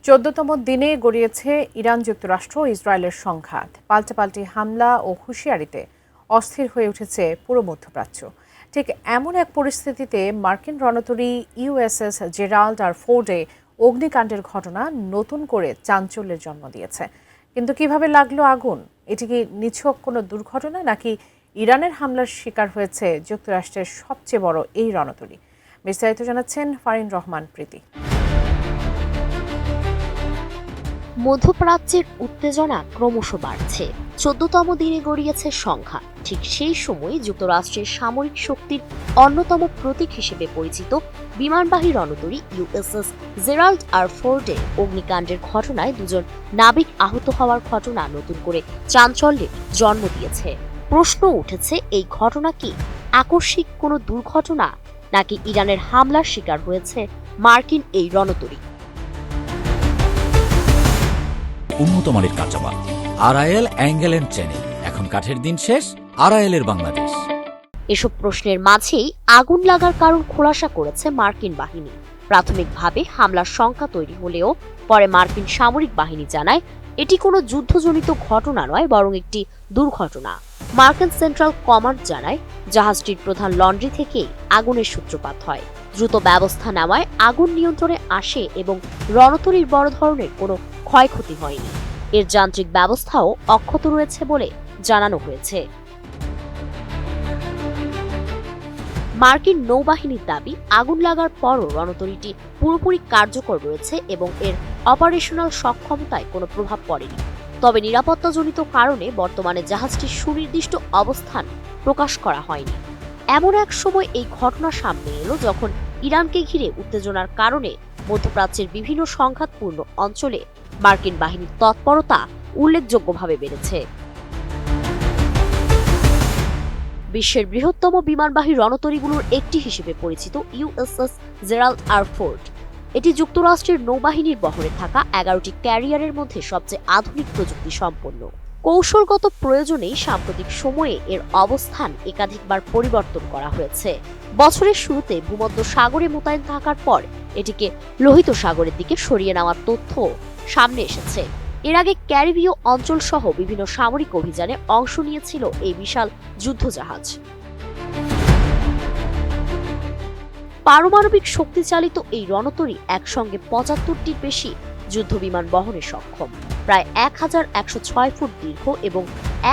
14তম দিনে গড়িয়েছে ইরান যুক্তরাষ্ট্র ও ইসরায়েলের সংঘাত। পাল্টাপাল্টি হামলা ও হুঁশিয়ারিতে অস্থির হয়ে উঠেছে পুরো মধ্যপ্রাচ্য। ঠিক এমন এক পরিস্থিতিতে মার্কিন রণতরী ইউএসএস জেরাল্ড আর ফোর্ডে অগ্নিকাণ্ডের ঘটনা নতুন করে চাঞ্চল্যের জন্ম দিয়েছে। কিন্তু কিভাবে লাগলো আগুন? এটি কি নিছক কোনো দুর্ঘটনা, নাকি ইরানের হামলার শিকার হয়েছে যুক্তরাষ্ট্রের সবচেয়ে বড় এই রণতরী? বিস্তারিত জানাচ্ছেন ফারিন রহমান প্রীতি। মধ্যপ্রাচ্যের উত্তেজনা ক্রমশ বাড়ছে। 14তম দিনে গড়িয়েছে সংঘাত। ঠিক সেই সময় যুক্তরাষ্ট্রের সামরিক শক্তির অন্যতম প্রতীক হিসেবে পরিচিত বিমানবাহী রণতরী ইউএসএস জেরাল্ড আর ফোর্ডে অগ্নিকাণ্ডের ঘটনায় দুজন নাবিক আহত হওয়ার ঘটনা নতুন করে চাঞ্চল্যের জন্ম দিয়েছে। প্রশ্ন উঠেছে, এই ঘটনা কি আকস্মিক কোনো দুর্ঘটনা, নাকি ইরানের হামলার শিকার হয়েছে মার্কিন এই রণতরী? উন্নত মানের কাঁচামাল আরআইএল অ্যাঙ্গেল এন্ড চ্যানেল, এখন কাঠের দিন শেষ, আরআইএল এর বাংলাদেশ। এসব প্রশ্নের মাঝেই আগুন লাগার কারণ খোলাসা করেছে মার্কিন বাহিনী। প্রাথমিকভাবে হামলার শঙ্কা তৈরি হলেও পরে মার্কিন সামরিক বাহিনী জানায় এটি কোনো যুদ্ধজনিত ঘটনা নয়, বরং একটি দুর্ঘটনা। মার্কিন সেন্ট্রাল কমান্ড জানায় জাহাজটির প্রধান লন্ড্রি থেকেই আগুনের সূত্রপাত হয়। দ্রুত ব্যবস্থা নেওয়ায় আগুন নিয়ন্ত্রণে আসে এবং রণতরীর বড় ধরনের কোনো ক্ষয়ক্ষতি হয়নি। এর যান্ত্রিক ব্যবস্থাও অক্ষত রয়েছে বলে জানানো হয়েছে। মার্কিন নৌবাহিনীর দাবি, আগুন লাগার পরও রণতরীটি পুরোপুরি কার্যকর রয়েছে এবং এর অপারেশনাল সক্ষমতায় কোনো প্রভাব পড়েনি। তবে নিরাপত্তাজনিত কারণে বর্তমানে জাহাজটির সুনির্দিষ্ট অবস্থান প্রকাশ করা হয়নি। এমন এক সময় এই ঘটনা সামনে এলো যখন ইরানকে ঘিরে উত্তেজনার কারণে মধ্যপ্রাচ্যের বিভিন্ন সংঘাতপূর্ণ অঞ্চলে মার্কিন বাহিনীর তৎপরতা উল্লেখযোগ্যভাবে বেড়েছে। বিশ্বের বৃহত্তম বিমানবাহী রণতরীগুলোর একটি হিসেবে পরিচিত ইউএসএস জেরাল্ড আর ফোর্ড, এটি যুক্তরাষ্ট্রের নৌবাহিনীর বহরে থাকা 11টি ক্যারিয়ারের মধ্যে সবচেয়ে আধুনিক প্রযুক্তি সম্পন্ন। কৌশলগত প্রয়োজনেই সাম্প্রতিক সময়ে এর অবস্থান একাধিকবার পরিবর্তন করা হয়েছে। বছরের শুরুতে ভূমধ্য সাগরে মোতায়েন থাকার পর এটিকে লোহিত সাগরের দিকে সরিয়ে নেওয়ার তথ্য সামনে এসেছে। এর আগে ক্যারিবীয় অঞ্চল সহ বিভিন্ন সামরিক অভিযানে অংশ নিয়েছিল এই বিশাল যুদ্ধজাহাজ। পারমাণবিক শক্তিচালিত এই রণতরী একসঙ্গে 75টির বেশি যুদ্ধবিমান বহনে সক্ষম। প্রায় 1106 ফুট দীর্ঘ এবং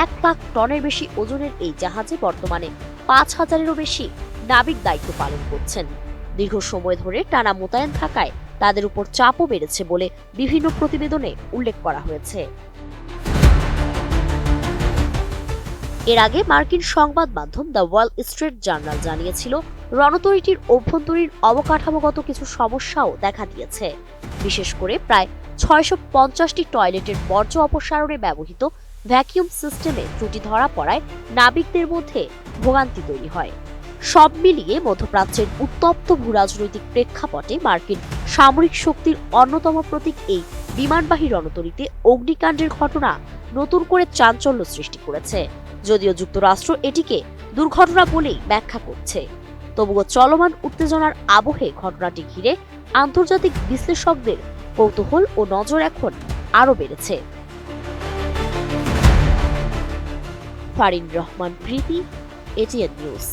1 লাখ টনের বেশি ওজনের এই জাহাজে বর্তমানে 5000-এরও বেশি নাবিক দায়িত্ব পালন করছেন। দীর্ঘ সময় ধরে টানা মোতায়েন থাকায় তাদের উপর চাপও বেড়েছে বলে বিভিন্ন প্রতিবেদনে উল্লেখ করা হয়েছে। এর আগে মার্কিন সংবাদ মাধ্যম দ্য ওয়াল স্ট্রিট জার্নাল জানিয়েছিল রণতরীটির অভ্যন্তরীণ অবকাঠামোগত কিছু সমস্যাও দেখা দিয়েছে। বিশেষ করে প্রায় 650টি টয়লেটের বর্জ্য অপসারণে ব্যবহৃত ভ্যাকিউম সিস্টেমে ত্রুটি ধরা পড়ায় নাবিকদের মধ্যে ভোগান্তি তৈরি হয়। সব মিলিয়ে মধ্যপ্রাচ্যের উত্তপ্ত ভূরাজনৈতিক প্রেক্ষাপটে মার্কিন সামরিক শক্তির অন্যতম প্রতীক এই বিমানবাহী রণতরীতে অগ্নিকাণ্ডের ঘটনা নতুন করে চাঞ্চল্য সৃষ্টি করেছে। যদিও যুক্তরাষ্ট্র এটিকে দুর্ঘটনা বলেই ব্যাখ্যা করছে, তবুও চলমান উত্তেজনার আবহে ঘটনাটি ঘিরে আন্তর্জাতিক বিশ্লেষকদের কৌতূহল ও নজর এখন আরও বেড়েছে। ফারিন রহমান প্রীতি, এটিএন নিউজ।